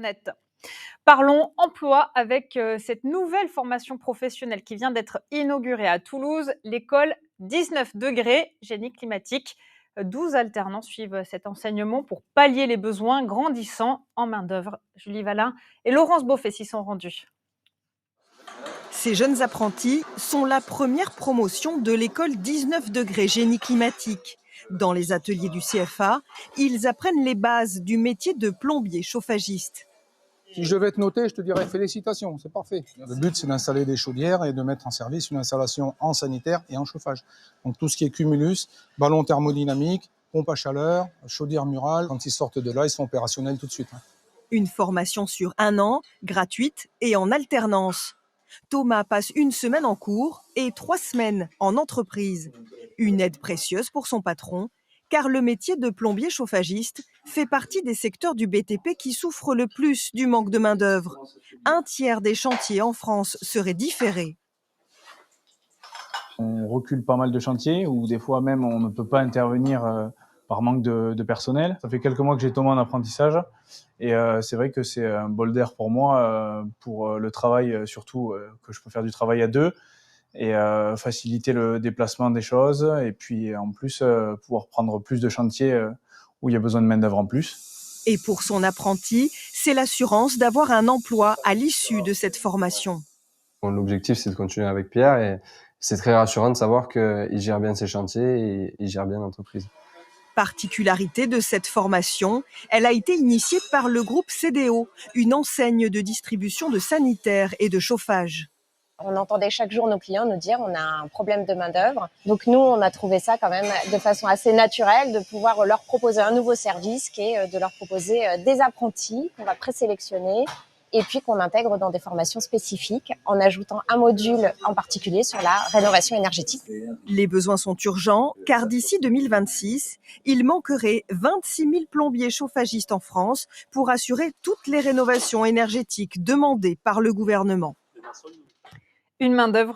Net. Parlons emploi avec cette nouvelle formation professionnelle qui vient d'être inaugurée à Toulouse, l'école 19 degrés génie climatique. 12 alternants suivent cet enseignement pour pallier les besoins grandissants en main-d'œuvre. Julie Valin et Laurence Beaufet s'y sont rendus. Ces jeunes apprentis sont la première promotion de l'école 19 degrés génie climatique. Dans les ateliers du CFA, ils apprennent les bases du métier de plombier chauffagiste. Si je devais te noter, je te dirais félicitations, c'est parfait. Le but, c'est d'installer des chaudières et de mettre en service une installation en sanitaire et en chauffage. Donc tout ce qui est cumulus, ballon thermodynamique, pompe à chaleur, chaudière murale, quand ils sortent de là, ils sont opérationnels tout de suite. Une formation sur 1 an, gratuite et en alternance. Thomas passe 1 semaine en cours et 3 semaines en entreprise. Une aide précieuse pour son patron, car le métier de plombier chauffagiste fait partie des secteurs du BTP qui souffrent le plus du manque de main-d'œuvre. 1/3 des chantiers en France seraient différés. On recule pas mal de chantiers où des fois même on ne peut pas intervenir par manque de personnel. Ça fait quelques mois que j'ai tombé en apprentissage et c'est vrai que c'est un bol d'air pour moi, pour le travail surtout, que je peux faire du travail à deux et faciliter le déplacement des choses et puis en plus pouvoir prendre plus de chantiers où il y a besoin de main-d'œuvre en plus. Et pour son apprenti, c'est l'assurance d'avoir un emploi à l'issue de cette formation. L'objectif, c'est de continuer avec Pierre et c'est très rassurant de savoir qu'il gère bien ses chantiers et il gère bien l'entreprise. Particularité de cette formation, elle a été initiée par le groupe CDO, une enseigne de distribution de sanitaires et de chauffage. On entendait chaque jour nos clients nous dire on a un problème de main-d'œuvre. Donc nous, on a trouvé ça quand même de façon assez naturelle de pouvoir leur proposer un nouveau service qui est de leur proposer des apprentis qu'on va présélectionner et puis qu'on intègre dans des formations spécifiques en ajoutant un module en particulier sur la rénovation énergétique. Les besoins sont urgents car d'ici 2026, il manquerait 26 000 plombiers chauffagistes en France pour assurer toutes les rénovations énergétiques demandées par le gouvernement. Une main-d'œuvre